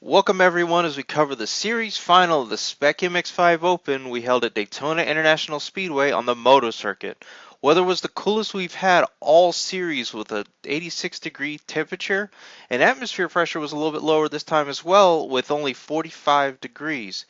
Welcome everyone as we cover the series final of the Spec MX-5 Open we held at Daytona International Speedway on the moto circuit. Weather was the coolest we've had all series with a 86-degree temperature, and atmosphere pressure was a little bit lower this time as well with only 45 degrees.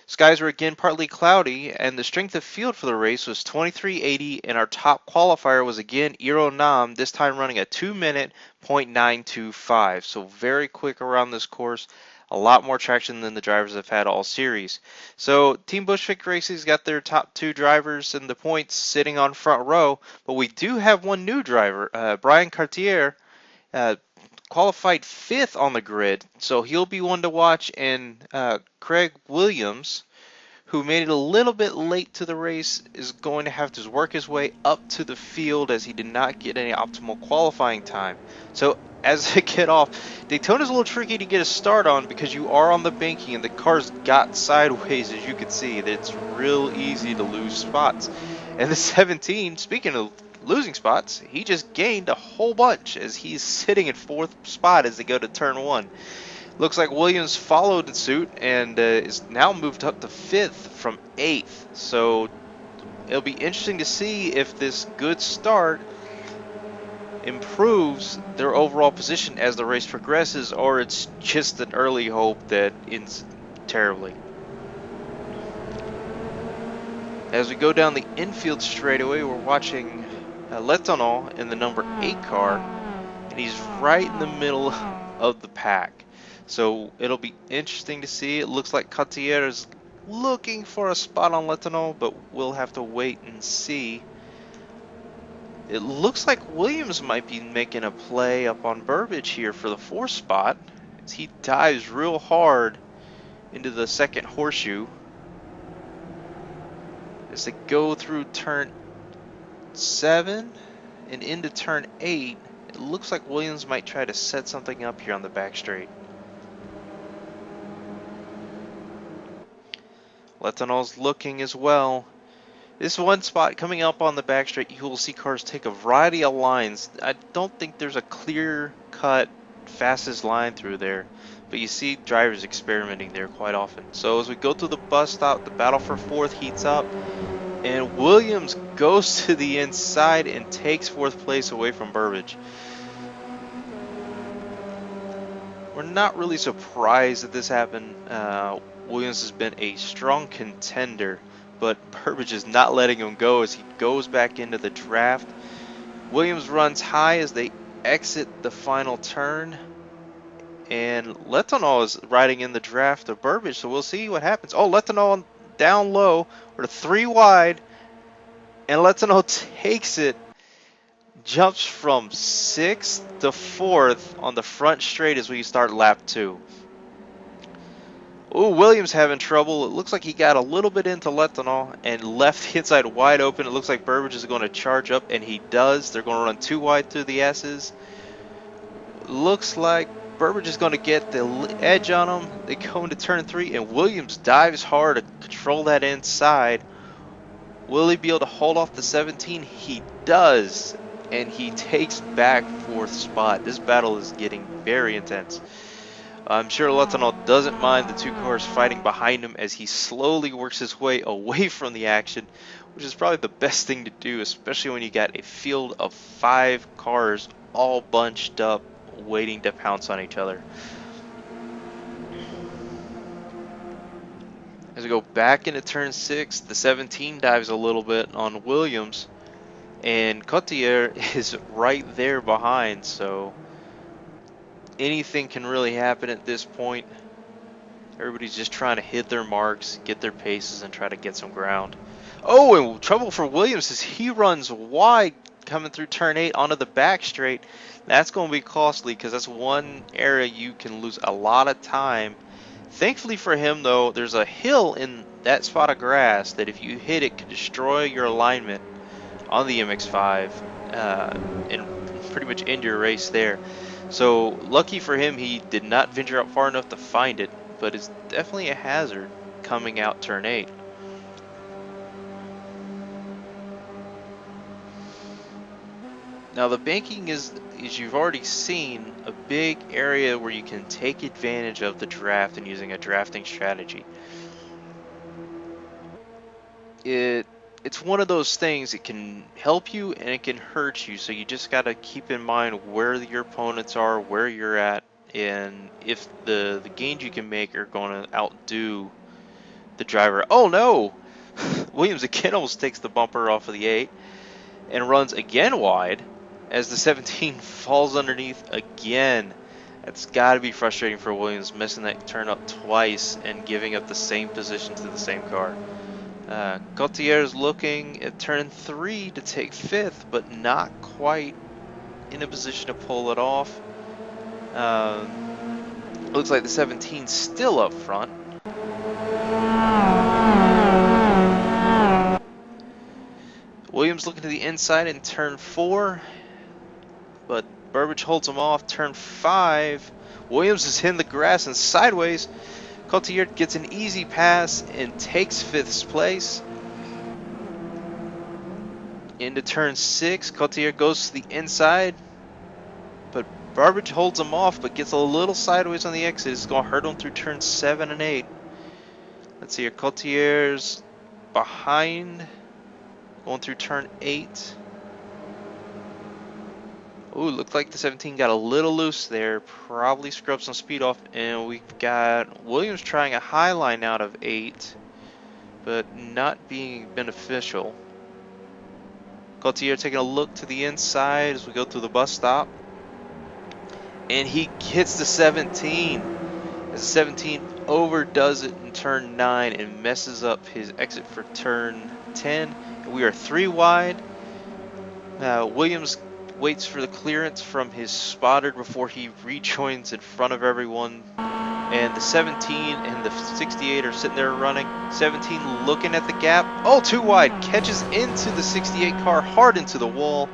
Skies were again partly cloudy, and the strength of field for the race was 2380, and our top qualifier was again Eero Nomm, this time running a 2-minute .925. So very quick around this course, a lot more traction than the drivers have had all series. So Team Bushwick Racing's got their top two drivers in the points sitting on front row, but we do have one new driver, Brian Cartier. Uh, Qualified fifth on the grid, so he'll be one to watch. And Craig Willams, who made it a little bit late to the race, is going to have to work his way up to the field as he did not get any optimal qualifying time. So as they get off, Daytona's a little tricky to get a start on because you are on the banking and the cars got sideways, as you can see. It's real easy to lose spots. And the 17, speaking of losing spots, he just gained a whole bunch as he's sitting in fourth spot as they go to turn one. Looks like Williams followed suit and is now moved up to fifth from eighth. So it'll be interesting to see if this good start improves their overall position as the race progresses, or it's just an early hope that ends terribly. As we go down the infield straightaway, we're watching Lettonal in the number 8 car, and he's right in the middle of the pack. So it'll be interesting to see. It looks like Cartier is looking for a spot on Lettonal, but we'll have to wait and see. It looks like Williams might be making a play up on Burbage here for the 4th spot, as he dives real hard into the second horseshoe. As they go through turn 7 and into turn 8, it looks like Williams might try to set something up here on the back straight. Lettonal's looking as well. This one spot coming up on the back straight, you will see cars take a variety of lines. I don't think there's a clear-cut fastest line through there, but you see drivers experimenting there quite often. So as we go through the bus stop, the battle for 4th heats up, and Williams goes to the inside and takes 4th place away from Burbage. We're not really surprised that this happened. Williams has been a strong contender, but Burbage is not letting him go as he goes back into the draft. Williams runs high as they exit the final turn, and Lettonal is riding in the draft of Burbage, so we'll see what happens. Oh, Lettonal down low, or 3 wide, and Lettonal takes it, jumps from 6th to 4th on the front straight as we start lap 2. Ooh, Williams having trouble. It looks like he got a little bit into Lettonal and left the inside wide open. It looks like Burbage is going to charge up, and he does. They're going to run 2 wide through the S's. Looks like Burbage is going to get the edge on him. They go into turn 3, and Williams dives hard to control that inside. Will he be able to hold off the 17? He does, and he takes back 4th spot. This battle is getting very intense. I'm sure Lettonal doesn't mind the 2 cars fighting behind him as he slowly works his way away from the action, which is probably the best thing to do, especially when you got a field of 5 cars all bunched up waiting to pounce on each other. As we go back into turn 6, the 17 dives a little bit on Williams, and Cartier is right there behind, so anything can really happen at this point. Everybody's just trying to hit their marks, get their paces, and try to get some ground. Oh, and trouble for Williams as he runs wide coming through turn 8 onto the back straight. That's going to be costly because that's one area you can lose a lot of time. Thankfully for him, though, there's a hill in that spot of grass that if you hit it can destroy your alignment on the MX-5 and pretty much end your race there. So lucky for him, he did not venture out far enough to find it, but it's definitely a hazard coming out turn 8. Now the banking is, as you've already seen, a big area where you can take advantage of the draft and using a drafting strategy. It's one of those things, it can help you and it can hurt you, so you just got to keep in mind where your opponents are, where you're at, and if the gains you can make are going to outdo the driver. Oh no! Williams again almost takes the bumper off of the 8 and runs again wide as the 17 falls underneath again. That's got to be frustrating for Williams, missing that turn up twice and giving up the same position to the same car. Cartier is looking at turn 3 to take 5th, but not quite in a position to pull it off. Looks like the 17 still up front. Williams looking to the inside in turn 4, but Burbage holds him off. Turn 5, Williams is hitting the grass and sideways. Cartier gets an easy pass and takes 5th place. Into turn 6, Cartier goes to the inside, but Burbage holds him off, but gets a little sideways on the exit. It's going to hurt him through turn 7 and 8. Let's see here, Cartier's behind, going through turn 8. Ooh, looked like the 17 got a little loose there. Probably scrubbed some speed off. And we've got Williams trying a high line out of 8, but not being beneficial. Cartier taking a look to the inside as we go through the bus stop. And he hits the 17. As the 17 overdoes it in turn 9 and messes up his exit for turn 10. And we are 3 wide. Williams waits for the clearance from his spotter before he rejoins in front of everyone. And the 17 and the 68 are sitting there running. 17 looking at the gap. Oh, too wide. Catches into the 68 car hard into the wall.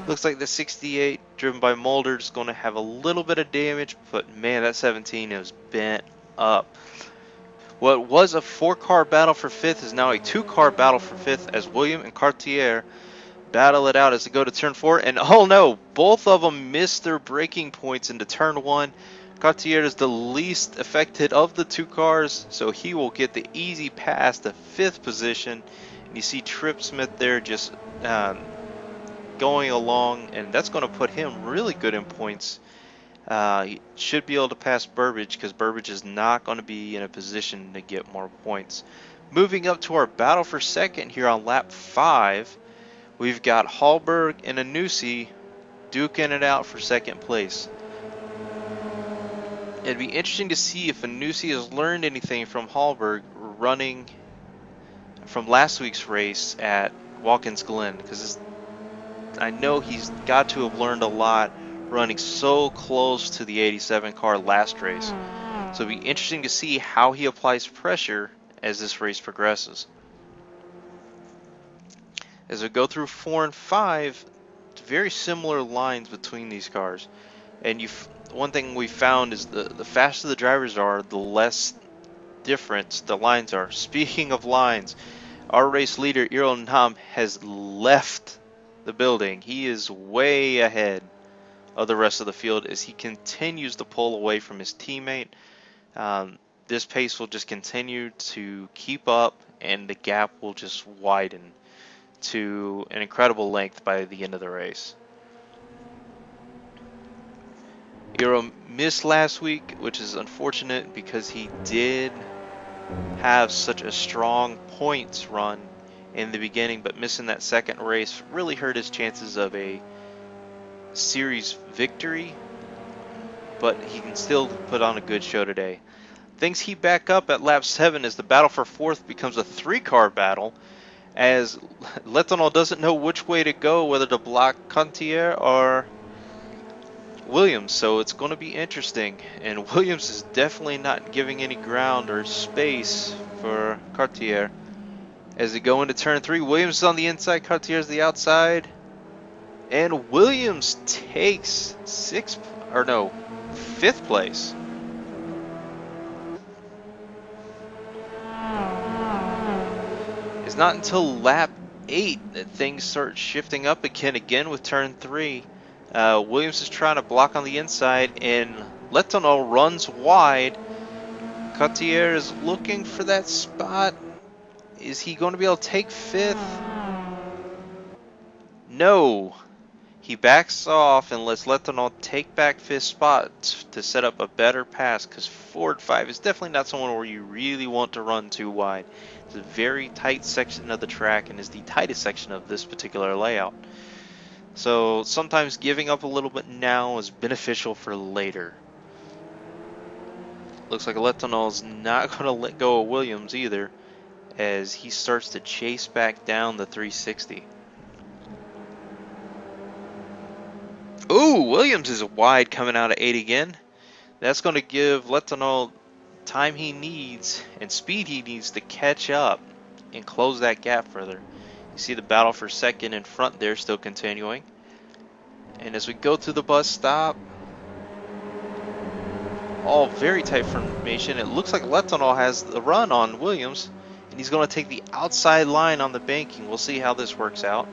Looks like the 68, driven by Mulder, is going to have a little bit of damage. But man, that 17 is bent up. What was a 4-car battle for 5th is now a 2-car battle for 5th as William and Cartier battle it out as they go to turn 4, and oh no, both of them missed their braking points into turn 1. Cartier is the least affected of the 2 cars, so he will get the easy pass to 5th position. And you see Trip Smith there just going along, and that's going to put him really good in points. He should be able to pass Burbage because Burbage is not going to be in a position to get more points. Moving up to our battle for 2nd here on lap 5. We've got Hallberg and Iannucci duking it out for 2nd place. It'd be interesting to see if Iannucci has learned anything from Hallberg running from last week's race at Watkins Glen, because I know he's got to have learned a lot running so close to the 87 car last race. So it'd be interesting to see how he applies pressure as this race progresses. As we go through 4 and 5, very similar lines between these cars. And one thing we found is the faster the drivers are, the less different the lines are. Speaking of lines, our race leader, Eero Nomm, has left the building. He is way ahead of the rest of the field as he continues to pull away from his teammate. This pace will just continue to keep up, and the gap will just widen to an incredible length by the end of the race. Eero missed last week, which is unfortunate because he did have such a strong points run in the beginning, but missing that 2nd race really hurt his chances of a series victory, but he can still put on a good show today. Things heat back up at lap 7 as the battle for 4th becomes a 3-car battle, as Letourneau doesn't know which way to go, whether to block Cartier or Williams, so it's going to be interesting. And Williams is definitely not giving any ground or space for Cartier. As they go into turn 3, Williams is on the inside, Cartier is the outside, and Williams takes 5th place. It's not until lap 8, things start shifting up again with turn 3. Williams is trying to block on the inside, and Letourneau runs wide. Cartier is looking for that spot. Is he going to be able to take 5th? No. He backs off and lets Letourneau take back 5th spot to set up a better pass, because Ford 5 is definitely not someone where you really want to run too wide. It's a very tight section of the track and is the tightest section of this particular layout. So sometimes giving up a little bit now is beneficial for later. Looks like Letourneau's not going to let go of Williams either, as he starts to chase back down the 360. Ooh, Williams is wide coming out of 8 again. That's going to give Letourneau time he needs and speed he needs to catch up and close that gap further. You see the battle for second in front there still continuing. And as we go through the bus stop, all very tight formation. It looks like Letourneau has the run on Williams, and he's going to take the outside line on the banking. We'll see how this works out.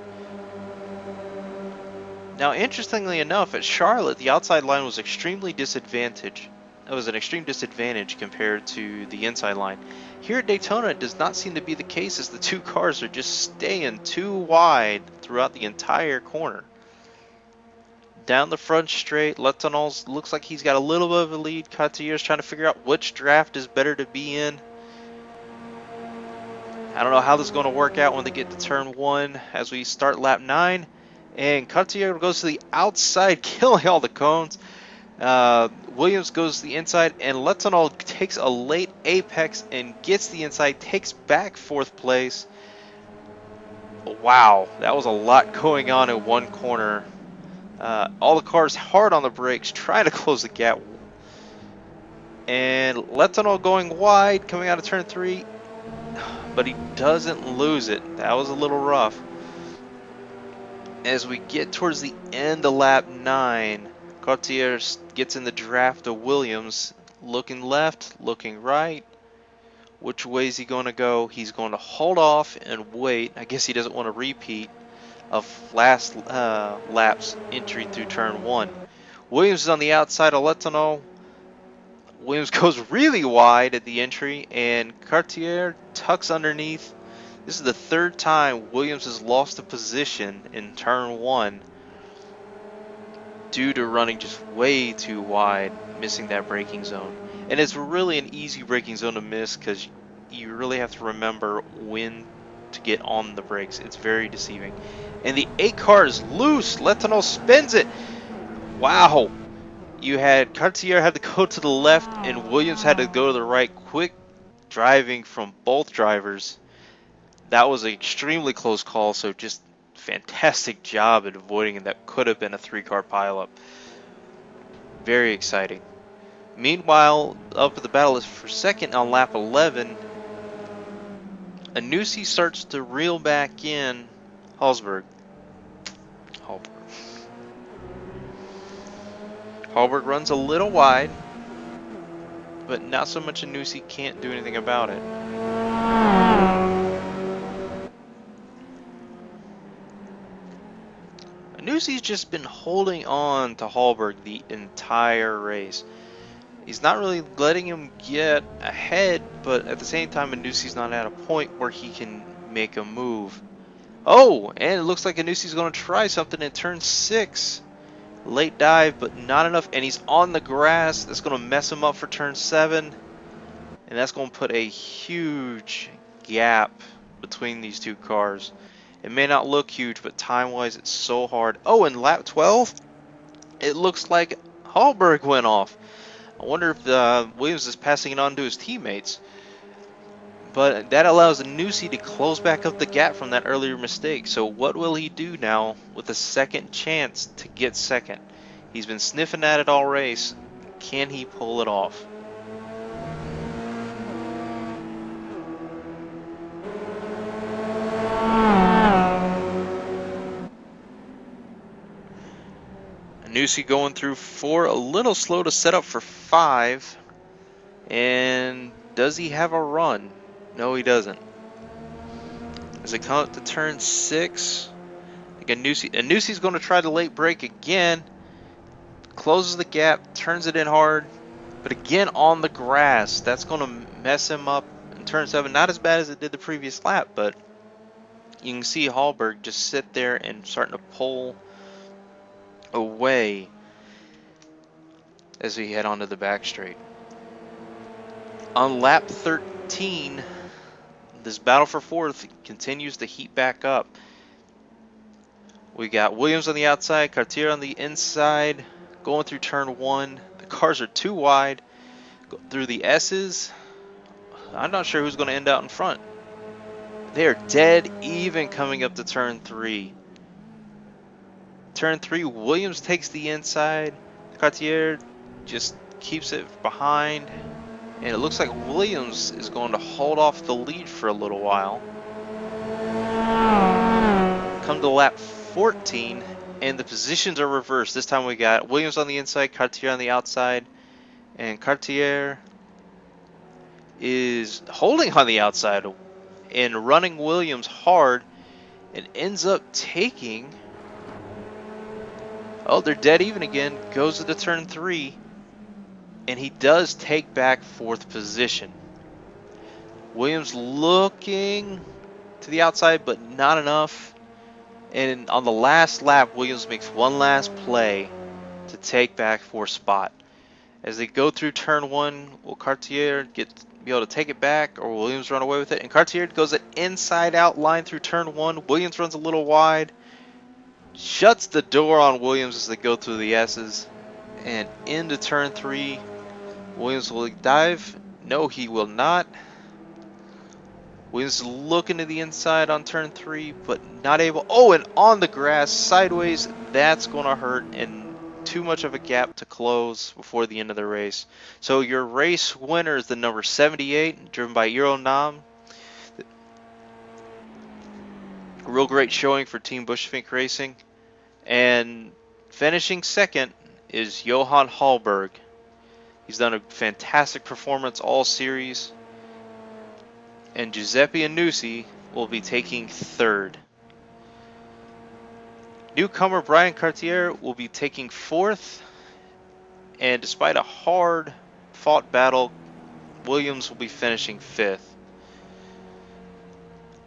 Now, interestingly enough, at Charlotte, the outside line was extremely disadvantaged. It was an extreme disadvantage compared to the inside line. Here at Daytona, it does not seem to be the case, as the two cars are just staying too wide throughout the entire corner. Down the front straight, Letourneau looks like he's got a little bit of a lead. Cartier's trying to figure out which draft is better to be in. I don't know how this is going to work out when they get to turn 1 as we start lap 9. And Cartier goes to the outside, killing all the cones. Williams goes to the inside, and Letourneau takes a late apex and gets the inside, takes back 4th place. Wow, that was a lot going on in one corner. All the cars hard on the brakes, trying to close the gap. And Letourneau going wide, coming out of turn 3, but he doesn't lose it. That was a little rough. As we get towards the end of lap 9, Cartier gets in the draft of Williams, looking left, looking right. Which way is he going to go? He's going to hold off and wait. I guess he doesn't want to repeat of last lap's entry through turn 1. Williams is on the outside of Letourneau. Williams goes really wide at the entry, and Cartier tucks underneath. This is the 3rd time Williams has lost a position in turn 1 due to running just way too wide, missing that braking zone. And it's really an easy braking zone to miss, because you really have to remember when to get on the brakes. It's very deceiving. And the 8 car is loose. Letourneau spins it. Wow. You had Cartier had to go to the left, and Williams had to go to the right. Quick driving from both drivers. That was an extremely close call, so just fantastic job at avoiding it. That could have been a 3-car pileup. Very exciting. Meanwhile, up at the battle is for second on lap 11. Iannucci starts to reel back in Hallberg. Hallberg runs a little wide, but not so much Iannucci can't do anything about it. Iannucci's just been holding on to Hallberg the entire race. He's not really letting him get ahead, but at the same time, Iannucci's not at a point where he can make a move. Oh, and it looks like Iannucci's going to try something in turn 6. Late dive, but not enough, and he's on the grass. That's going to mess him up for turn 7, and that's going to put a huge gap between these two cars. It may not look huge, but time-wise, it's so hard. Oh, in lap 12, it looks like Hallberg went off. I wonder if Williams is passing it on to his teammates. But that allows Iannucci to close back up the gap from that earlier mistake. So what will he do now with a second chance to get second? He's been sniffing at it all race. Can he pull it off? Iannucci going through 4, a little slow to set up for 5. And does he have a run? No, he doesn't. As they come up to turn 6, like Iannucci's going to try the late break again. Closes the gap, turns it in hard, but again on the grass. That's going to mess him up in turn 7. Not as bad as it did the previous lap, but you can see Hallberg just sit there and starting to pull away as we head onto the back straight. On lap 13, this battle for 4th continues to heat back up. We got Willams on the outside, Cartier on the inside, going through turn 1. The cars are too wide. Go through the S's. I'm not sure who's going to end out in front. They are dead even coming up to turn 3. Turn 3, Willams takes the inside. Cartier just keeps it behind. And it looks like Willams is going to hold off the lead for a little while. Come to lap 14, and the positions are reversed. This time we got Willams on the inside, Cartier on the outside. And Cartier is holding on the outside and running Willams hard and ends up taking... Oh, they're dead even again. Goes to the turn 3. And he does take back 4th position. Willams looking to the outside, but not enough. And on the last lap, Willams makes one last play to take back 4th spot. As they go through turn 1, will Cartier be able to take it back, or will Willams run away with it? And Cartier goes an inside-out line through turn 1. Willams runs a little wide. Shuts the door on Willams as they go through the S's. And into turn 3. Willams will dive. No, he will not. Willams looking to the inside on turn 3, but not able. Oh, and on the grass, sideways. That's going to hurt, and too much of a gap to close before the end of the race. So your race winner is the number 78, driven by Eero Nomm. Real great showing for Team Bushfink Racing. And finishing second is Johan Hallberg. He's done a fantastic performance all series. And Giuseppe Iannucci will be taking 3rd. Newcomer Brian Cartier will be taking 4th. And despite a hard-fought battle, Willams will be finishing 5th.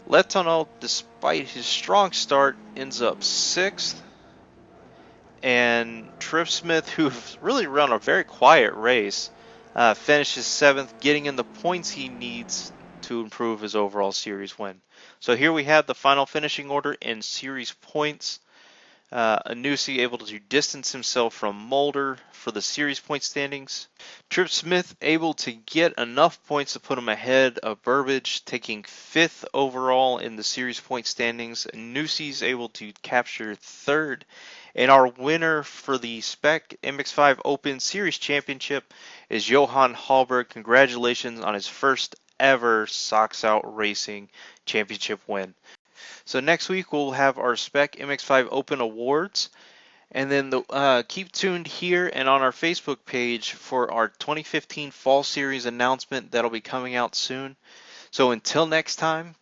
Letourneau, despite his strong start, ends up 6th. And Trip Smith, who've really run a very quiet race, finishes 7th, getting in the points he needs to improve his overall series win. So here we have the final finishing order in series points. Iannucci able to distance himself from Mulder for the series point standings. Trip Smith able to get enough points to put him ahead of Burbage, taking 5th overall in the series point standings. Iannucci's able to capture 3rd. And our winner for the Spec MX-5 Open Series Championship is Johan Hallberg. Congratulations on his first ever SocksOutRacing Championship win. So next week we'll have our Spec MX-5 Open Awards. And then keep tuned here and on our Facebook page for our 2015 Fall Series announcement that'll be coming out soon. So until next time,